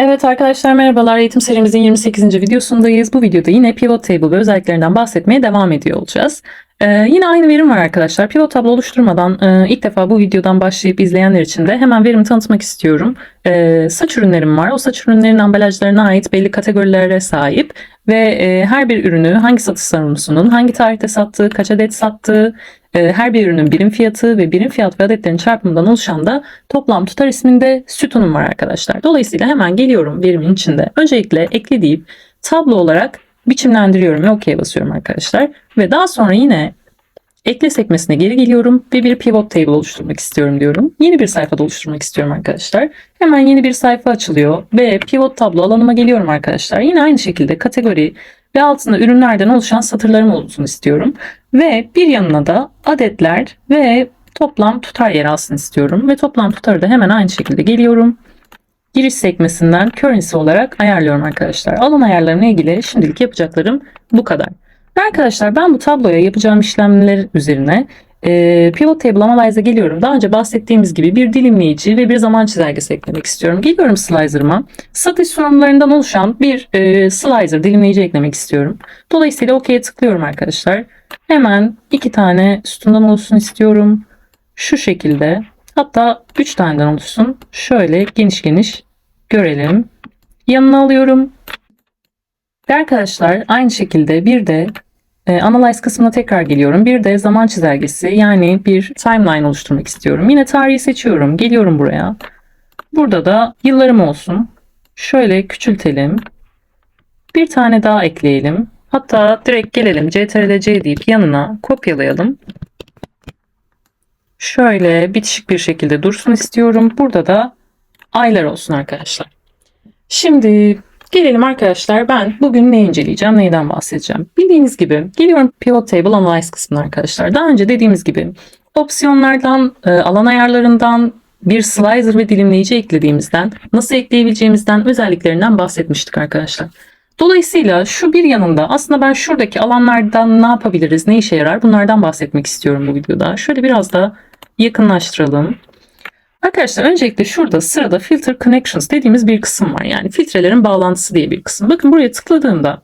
Evet arkadaşlar merhabalar. Eğitim serimizin 28. videosundayız. Bu videoda yine pivot table ve özelliklerinden bahsetmeye devam ediyor olacağız. Yine aynı verim var arkadaşlar. Pivot tablo oluşturmadan ilk defa bu videodan başlayıp izleyenler için de hemen verimi tanıtmak istiyorum. Saç ürünlerim var. O saç ürünlerinin ambalajlarına ait belli kategorilere sahip ve her bir ürünü hangi satış sorumlusunun, hangi tarihte sattığı, kaç adet sattığı, her bir ürünün birim fiyatı ve birim fiyat ve adetlerin çarpımından oluşan da toplam tutar isminde sütunum var arkadaşlar. Dolayısıyla hemen geliyorum verimin içinde. Öncelikle ekle deyip tablo olarak biçimlendiriyorum ve OK basıyorum arkadaşlar. Ve daha sonra yine ekle sekmesine geri geliyorum ve bir pivot table oluşturmak istiyorum diyorum. Yeni bir sayfada oluşturmak istiyorum arkadaşlar. Hemen yeni bir sayfa açılıyor ve pivot tablo alanıma geliyorum arkadaşlar. Yine aynı şekilde kategori ve altında ürünlerden oluşan satırlarım olsun istiyorum. Ve bir yanına da adetler ve toplam tutar yer alsın istiyorum. Ve toplam tutarı da hemen aynı şekilde geliyorum. Giriş sekmesinden currency olarak ayarlıyorum arkadaşlar. Alan ayarlarına ilgili şimdilik yapacaklarım bu kadar. Ve arkadaşlar ben bu tabloya yapacağım işlemler üzerine pivot table analyze'a geliyorum. Daha önce bahsettiğimiz gibi bir dilimleyici ve bir zaman çizelgesi eklemek istiyorum. Geliyorum slicer'ıma. Satış sorunlarından oluşan bir slicer dilimleyici eklemek istiyorum. Dolayısıyla OK'ye tıklıyorum arkadaşlar. Hemen 2 tane sütundan oluşsun istiyorum. Şu şekilde. Hatta 3 taneden oluşsun. Şöyle geniş geniş görelim. Yanına alıyorum. Ve arkadaşlar aynı şekilde bir de Analyze kısmına tekrar geliyorum. Bir de zaman çizelgesi yani bir timeline oluşturmak istiyorum. Yine tarihi seçiyorum. Geliyorum buraya. Burada da yıllarım olsun. Şöyle küçültelim. Bir tane daha ekleyelim. Hatta direkt gelelim CTRL-C deyip yanına kopyalayalım. Şöyle bitişik bir şekilde dursun istiyorum. Burada da aylar olsun arkadaşlar. Şimdi gelelim arkadaşlar, ben bugün ne inceleyeceğim, neyden bahsedeceğim. Bildiğiniz gibi geliyorum Pivot Table Analyze kısmına arkadaşlar. Daha önce dediğimiz gibi opsiyonlardan, alan ayarlarından, bir slicer ve dilimleyici eklediğimizden, nasıl ekleyebileceğimizden, özelliklerinden bahsetmiştik arkadaşlar. Dolayısıyla şu bir yanında aslında ben şuradaki alanlardan ne yapabiliriz, ne işe yarar, bunlardan bahsetmek istiyorum bu videoda. Şöyle biraz da yakınlaştıralım. Arkadaşlar öncelikle şurada sırada Filter Connections dediğimiz bir kısım var. Yani filtrelerin bağlantısı diye bir kısım. Bakın buraya tıkladığımda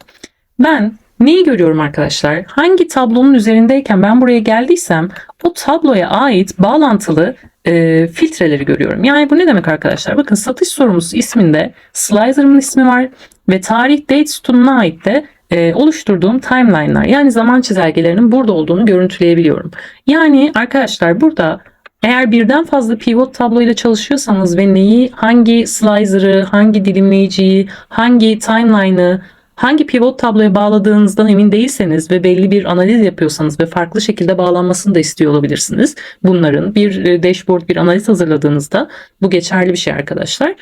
ben neyi görüyorum arkadaşlar? Hangi tablonun üzerindeyken ben buraya geldiysem o tabloya ait bağlantılı filtreleri görüyorum. Yani bu ne demek arkadaşlar? Bakın satış sorumlusu isminde slicer'ımın ismi var ve tarih date sütununa ait de oluşturduğum timeline'lar yani zaman çizelgelerinin burada olduğunu görüntüleyebiliyorum. Yani arkadaşlar burada eğer birden fazla pivot tabloyla çalışıyorsanız ve neyi, hangi slicer'ı, hangi dilimleyiciyi, hangi timeline'ı, hangi pivot tabloya bağladığınızdan emin değilseniz ve belli bir analiz yapıyorsanız ve farklı şekilde bağlanmasını da istiyor olabilirsiniz. Bunların bir dashboard, bir analiz hazırladığınızda bu geçerli bir şey arkadaşlar.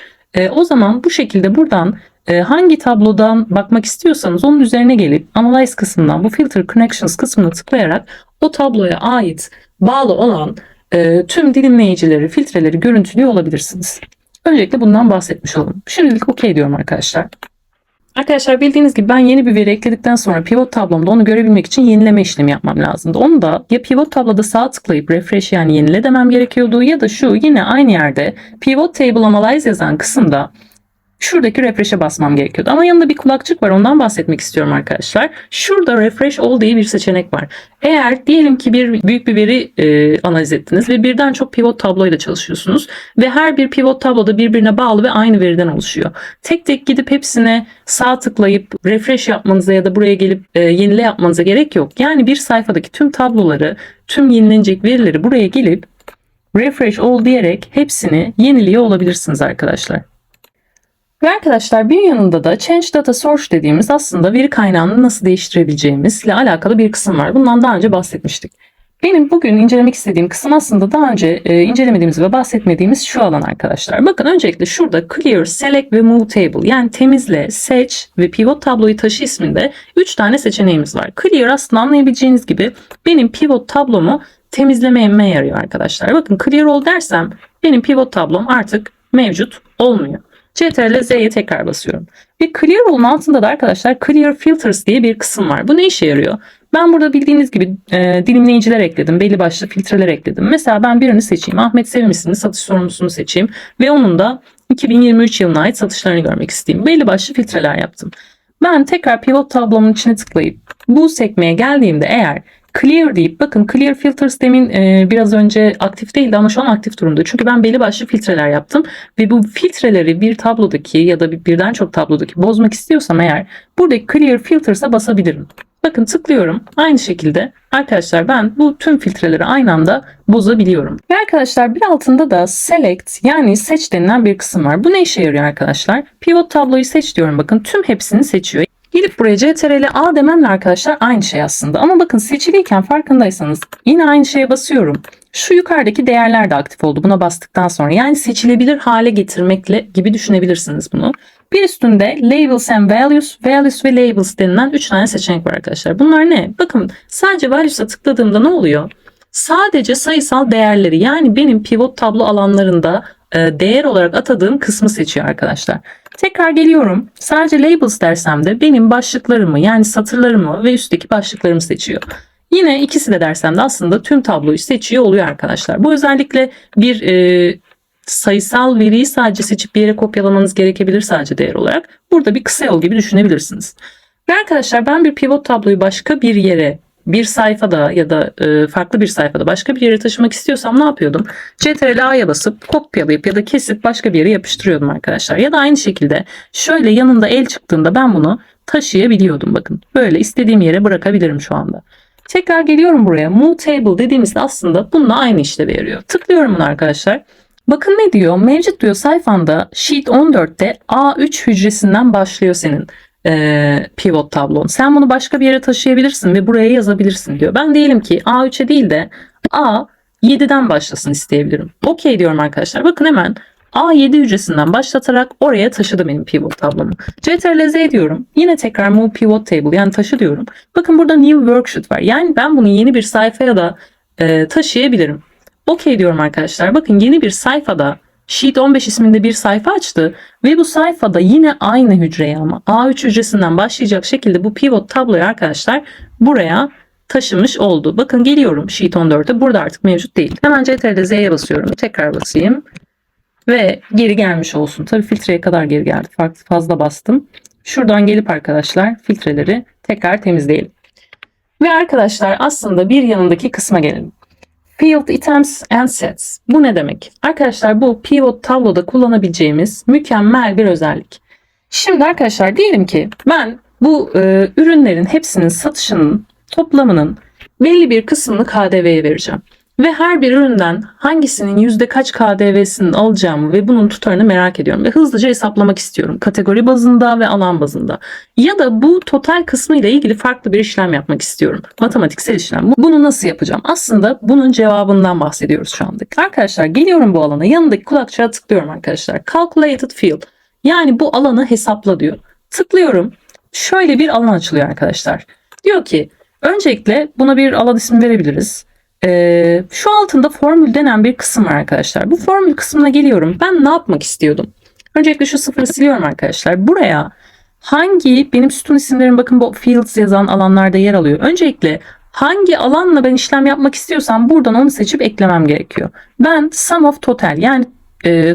O zaman bu şekilde buradan hangi tablodan bakmak istiyorsanız onun üzerine gelip Analyze kısmından bu Filter Connections kısmına tıklayarak o tabloya ait bağlı olan tüm dilimleyicileri, filtreleri görüntülüyor olabilirsiniz. Öncelikle bundan bahsetmiş olalım. Şimdilik OK diyorum arkadaşlar. Arkadaşlar bildiğiniz gibi ben yeni bir veri ekledikten sonra pivot tablomda onu görebilmek için yenileme işlemi yapmam lazımdı. Onu da ya pivot tabloda sağ tıklayıp refresh yani yenile demem gerekiyordu ya da şu yine aynı yerde pivot table analyze yazan kısımda şuradaki refresh'e basmam gerekiyordu. Ama yanında bir kulakçık var. Ondan bahsetmek istiyorum arkadaşlar. Şurada refresh all diye bir seçenek var. Eğer diyelim ki büyük bir veri analiz ettiniz ve birden çok pivot tabloyla çalışıyorsunuz ve her bir pivot tabloda birbirine bağlı ve aynı veriden oluşuyor. Tek tek gidip hepsine sağ tıklayıp refresh yapmanıza ya da buraya gelip yenile yapmanıza gerek yok. Yani bir sayfadaki tüm tabloları, tüm yenilenecek verileri buraya gelip refresh all diyerek hepsini yeniliyor olabilirsiniz arkadaşlar. Ve arkadaşlar bir yanında da Change Data Source dediğimiz aslında veri kaynağını nasıl değiştirebileceğimizle alakalı bir kısım var. Bundan daha önce bahsetmiştik. Benim bugün incelemek istediğim kısım aslında daha önce incelemediğimiz ve bahsetmediğimiz şu alan arkadaşlar. Bakın öncelikle şurada Clear, Select ve Move Table yani temizle, seç ve pivot tabloyu taşı isminde 3 tane seçeneğimiz var. Clear aslında anlayabileceğiniz gibi benim pivot tablomu temizlemeye yarıyor arkadaşlar. Bakın Clear All dersem benim pivot tablom artık mevcut olmuyor. CTRL-Z'ye tekrar basıyorum. Ve Clear All'un altında da arkadaşlar Clear Filters diye bir kısım var. Bu ne işe yarıyor? Ben burada bildiğiniz gibi dilimleyiciler ekledim. Belli başlı filtreler ekledim. Mesela ben birini seçeyim. Ahmet Sevim isimli satış sorumlusunu seçeyim. Ve onun da 2023 yılına ait satışlarını görmek isteyeyim. Belli başlı filtreler yaptım. Ben tekrar pivot tablomun içine tıklayıp bu sekmeye geldiğimde eğer clear deyip, bakın clear filters demin biraz önce aktif değildi ama şu an aktif durumda. Çünkü ben belli başlı filtreler yaptım ve bu filtreleri bir tablodaki ya da birden çok tablodaki bozmak istiyorsam eğer buradaki clear filters'a basabilirim. Bakın tıklıyorum. Aynı şekilde arkadaşlar ben bu tüm filtreleri aynı anda bozabiliyorum. Ve arkadaşlar bir altında da select, yani seç denilen bir kısım var. Bu ne işe yarıyor arkadaşlar? Pivot tabloyu seç diyorum. Bakın tüm hepsini seçiyor. Gelip buraya CTRL A dememle arkadaşlar aynı şey aslında. Ama bakın seçiliyken farkındaysanız yine aynı şeye basıyorum. Şu yukarıdaki değerler de aktif oldu buna bastıktan sonra. Yani seçilebilir hale getirmekle gibi düşünebilirsiniz bunu. Bir üstünde Labels and Values, Values ve Labels denilen 3 tane seçenek var arkadaşlar. Bunlar ne? Bakın sadece Values'a tıkladığımda ne oluyor? Sadece sayısal değerleri, yani benim pivot tablo alanlarında değer olarak atadığım kısmı seçiyor arkadaşlar. Tekrar geliyorum. Sadece Labels dersem de benim başlıklarımı, yani satırlarımı ve üstteki başlıklarımı seçiyor. Yine ikisi de dersem de aslında tüm tabloyu seçiyor oluyor arkadaşlar. Bu özellikle bir sayısal veriyi sadece seçip bir yere kopyalamanız gerekebilir sadece değer olarak. Burada bir kısa yol gibi düşünebilirsiniz. Ve arkadaşlar ben bir pivot tabloyu başka bir yere, bir sayfada ya da farklı bir sayfada başka bir yere taşımak istiyorsam ne yapıyordum? CTRL A'ya basıp kopyalayıp ya da kesip başka bir yere yapıştırıyordum arkadaşlar. Ya da aynı şekilde şöyle yanında el çıktığında ben bunu taşıyabiliyordum. Bakın böyle istediğim yere bırakabilirim şu anda. Tekrar geliyorum buraya. Move Table dediğimizde aslında bununla aynı işlevi yarıyor. Tıklıyorum bunu arkadaşlar. Bakın ne diyor? Mevcut diyor sayfanda Sheet 14'te A3 hücresinden başlıyor senin pivot tablon. Sen bunu başka bir yere taşıyabilirsin ve buraya yazabilirsin diyor. Ben diyelim ki A3'e değil de A7'den başlasın isteyebilirim. Okey diyorum arkadaşlar. Bakın hemen A7 hücresinden başlatarak oraya taşıdı benim pivot tablomu. Ctrl Z diyorum. Yine tekrar Move Pivot Table, yani taşı diyorum. Bakın burada New Worksheet var. Yani ben bunu yeni bir sayfaya da taşıyabilirim. Okey diyorum arkadaşlar. Bakın yeni bir sayfada Sheet 15 isminde bir sayfa açtı ve bu sayfada yine aynı hücreye ama A3 hücresinden başlayacak şekilde bu pivot tabloyu arkadaşlar buraya taşımış oldu. Bakın geliyorum Sheet 14'e. Burada artık mevcut değil. Hemen Ctrl Z'ye basıyorum. Tekrar basayım. Ve geri gelmiş olsun. Tabii filtreye kadar geri geldi. Fazla bastım. Şuradan gelip arkadaşlar filtreleri tekrar temizleyelim. Ve arkadaşlar aslında bir yanındaki kısma gelelim. Field Items and Sets. Bu ne demek? Arkadaşlar bu pivot tabloda kullanabileceğimiz mükemmel bir özellik. Şimdi arkadaşlar diyelim ki ben bu ürünlerin hepsinin satışının toplamının belli bir kısmını KDV'ye vereceğim. Ve her bir üründen hangisinin yüzde kaç KDV'sini alacağımı ve bunun tutarını merak ediyorum. Ve hızlıca hesaplamak istiyorum. Kategori bazında ve alan bazında. Ya da bu total kısmı ile ilgili farklı bir işlem yapmak istiyorum. Matematiksel işlem. Bunu nasıl yapacağım? Aslında bunun cevabından bahsediyoruz şu anda. Arkadaşlar geliyorum bu alana. Yanındaki kulakçığa tıklıyorum arkadaşlar. Calculated Field. Yani bu alanı hesapla diyor. Tıklıyorum. Şöyle bir alan açılıyor arkadaşlar. Diyor ki öncelikle buna bir alan ismi verebiliriz. Şu altında formül denen bir kısım var arkadaşlar. Bu formül kısmına geliyorum. Ben ne yapmak istiyordum? Öncelikle şu sıfırı siliyorum arkadaşlar. Buraya hangi benim sütun isimlerim, bakın bu fields yazan alanlarda yer alıyor. Öncelikle hangi alanla ben işlem yapmak istiyorsam buradan onu seçip eklemem gerekiyor. Ben sum of total, yani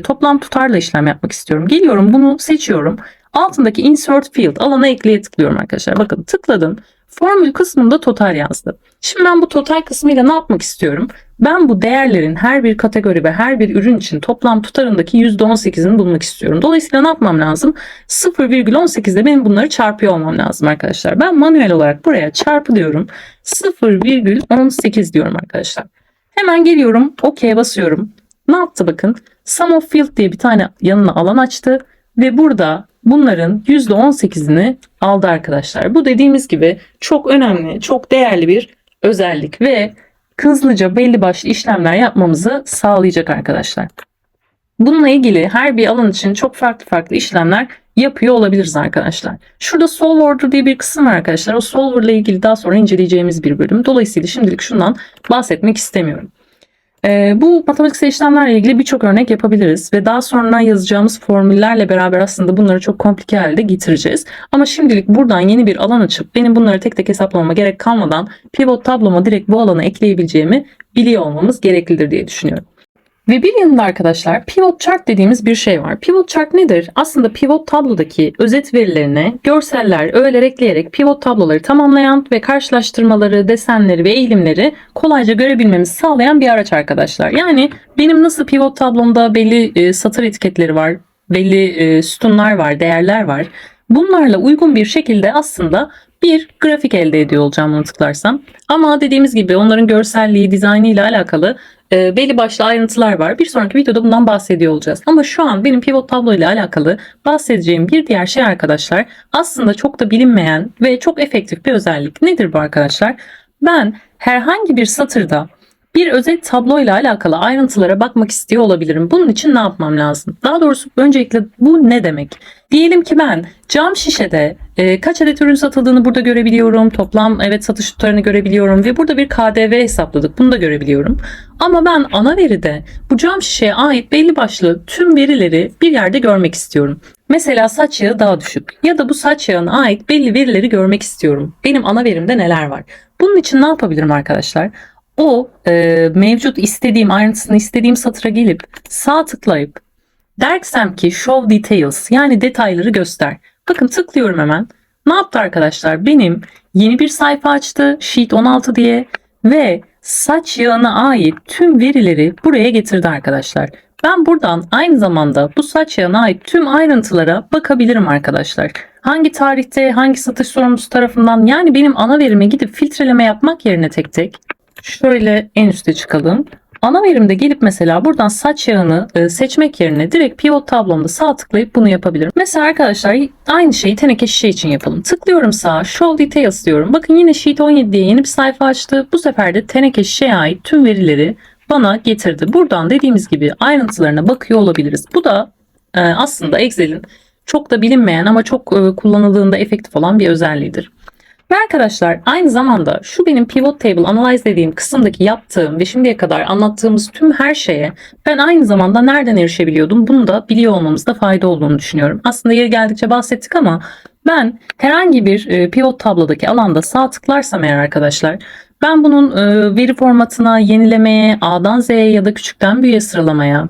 toplam tutarla işlem yapmak istiyorum. Geliyorum bunu seçiyorum. Altındaki insert field alana ekleye tıklıyorum arkadaşlar. Bakın tıkladım. Formül kısmında total yazdı. Şimdi ben bu total kısmıyla ne yapmak istiyorum? Ben bu değerlerin her bir kategori ve her bir ürün için toplam tutarındaki %18'ini bulmak istiyorum. Dolayısıyla ne yapmam lazım? 0,18 ile benim bunları çarpıyor olmam lazım arkadaşlar. Ben manuel olarak buraya çarpı diyorum. 0,18 diyorum arkadaşlar. Hemen geliyorum. OK'ye basıyorum. Ne yaptı bakın? Sum of field diye bir tane yanına alan açtı. Ve burada bunların %18'ini aldı arkadaşlar. Bu dediğimiz gibi çok önemli, çok değerli bir özellik ve hızlıca belli başlı işlemler yapmamızı sağlayacak arkadaşlar. Bununla ilgili her bir alan için çok farklı işlemler yapıyor olabiliriz arkadaşlar. Şurada solve order diye bir kısım var arkadaşlar. O solver ile ilgili daha sonra inceleyeceğimiz bir bölüm. Dolayısıyla şimdilik şundan bahsetmek istemiyorum. Bu matematiksel işlemlerle ilgili birçok örnek yapabiliriz ve daha sonra yazacağımız formüllerle beraber aslında bunları çok komplike halde getireceğiz. Ama şimdilik buradan yeni bir alan açıp benim bunları tek tek hesaplamama gerek kalmadan pivot tabloma direkt bu alana ekleyebileceğimi biliyor olmamız gereklidir diye düşünüyorum. Ve bir yanında arkadaşlar pivot chart dediğimiz bir şey var. Pivot chart nedir? Aslında pivot tablodaki özet verilerine görseller, öğeler ekleyerek pivot tabloları tamamlayan ve karşılaştırmaları, desenleri ve eğilimleri kolayca görebilmemizi sağlayan bir araç arkadaşlar. Yani benim nasıl pivot tablomda belli satır etiketleri var, belli sütunlar var, değerler var. Bunlarla uygun bir şekilde aslında bir grafik elde ediyor olacağım bunu tıklarsam. Ama dediğimiz gibi onların görselliği, dizaynı ile alakalı belli başlı ayrıntılar var. Bir sonraki videoda bundan bahsediyor olacağız. Ama şu an benim pivot tablo ile alakalı bahsedeceğim bir diğer şey arkadaşlar aslında çok da bilinmeyen ve çok efektif bir özellik. Nedir bu arkadaşlar? Ben herhangi bir satırda bir özet tablo ile alakalı ayrıntılara bakmak istiyor olabilirim. Bunun için ne yapmam lazım? Daha doğrusu öncelikle bu ne demek? Diyelim ki ben cam şişede kaç adet ürün satıldığını burada görebiliyorum. Toplam satış tutarını görebiliyorum ve burada bir KDV hesapladık. Bunu da görebiliyorum. Ama ben ana veride bu cam şişeye ait belli başlı tüm verileri bir yerde görmek istiyorum. Mesela saç yağı daha düşük ya da bu saç yağına ait belli verileri görmek istiyorum. Benim ana verimde neler var? Bunun için ne yapabilirim arkadaşlar? O mevcut istediğim ayrıntısını istediğim satıra gelip sağ tıklayıp dersem ki Show Details yani detayları göster. Bakın tıklıyorum hemen. Ne yaptı arkadaşlar? Benim yeni bir sayfa açtı Sheet 16 diye ve saç yağına ait tüm verileri buraya getirdi arkadaşlar. Ben buradan aynı zamanda bu saç yağına ait tüm ayrıntılara bakabilirim arkadaşlar. Hangi tarihte, hangi satış sorumlusu tarafından, yani benim ana verime gidip filtreleme yapmak yerine tek tek şöyle en üste çıkalım. Ana verimde gelip mesela buradan saç yağını seçmek yerine direkt pivot tablomda sağ tıklayıp bunu yapabilirim. Mesela arkadaşlar aynı şeyi teneke şişe için yapalım. Tıklıyorum sağa, Show Details diyorum. Bakın yine Sheet 17 diye yeni bir sayfa açtı. Bu sefer de teneke şişeye ait tüm verileri bana getirdi. Buradan dediğimiz gibi ayrıntılarına bakıyor olabiliriz. Bu da aslında Excel'in çok da bilinmeyen ama çok kullanıldığında efektif olan bir özelliğidir. Ve arkadaşlar aynı zamanda şu benim Pivot Table Analyze dediğim kısımdaki yaptığım ve şimdiye kadar anlattığımız tüm her şeye ben aynı zamanda nereden erişebiliyordum? Bunu da biliyor olmamızda fayda olduğunu düşünüyorum. Aslında yeri geldikçe bahsettik ama ben herhangi bir pivot tablodaki alanda sağ tıklarsam eğer arkadaşlar ben bunun veri formatına, yenilemeye, A'dan Z'ye ya da küçükten büyüğe sıralamaya,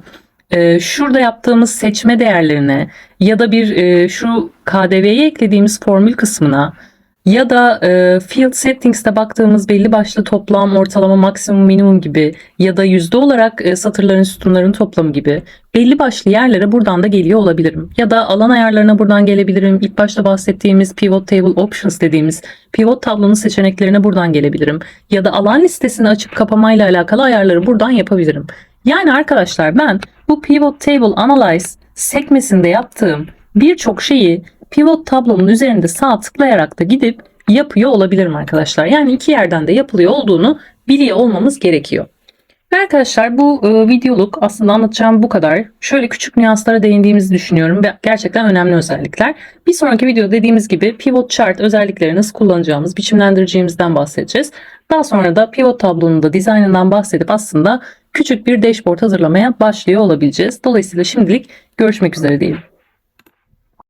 şurada yaptığımız seçme değerlerine ya da bir şu KDV'ye eklediğimiz formül kısmına ya da field settings'te baktığımız belli başlı toplam, ortalama, maksimum, minimum gibi ya da yüzde olarak satırların, sütunların toplamı gibi belli başlı yerlere buradan da geliyor olabilirim. Ya da alan ayarlarına buradan gelebilirim. İlk başta bahsettiğimiz Pivot Table Options dediğimiz pivot tablonun seçeneklerine buradan gelebilirim. Ya da alan listesini açıp kapamayla alakalı ayarları buradan yapabilirim. Yani arkadaşlar ben bu Pivot Table Analyze sekmesinde yaptığım birçok şeyi pivot tablonun üzerinde sağ tıklayarak da gidip yapıyor olabilirim arkadaşlar. Yani iki yerden de yapılıyor olduğunu biliyor olmamız gerekiyor. Ve arkadaşlar bu videoluk aslında anlatacağım bu kadar. Şöyle küçük nüanslara değindiğimizi düşünüyorum ve gerçekten önemli özellikler. Bir sonraki video dediğimiz gibi pivot chart özellikleri nasıl kullanacağımız, biçimlendireceğimizden bahsedeceğiz. Daha sonra da pivot tablonun da dizaynından bahsedip aslında küçük bir dashboard hazırlamaya başlıyor olabileceğiz. Dolayısıyla şimdilik görüşmek üzere diyelim.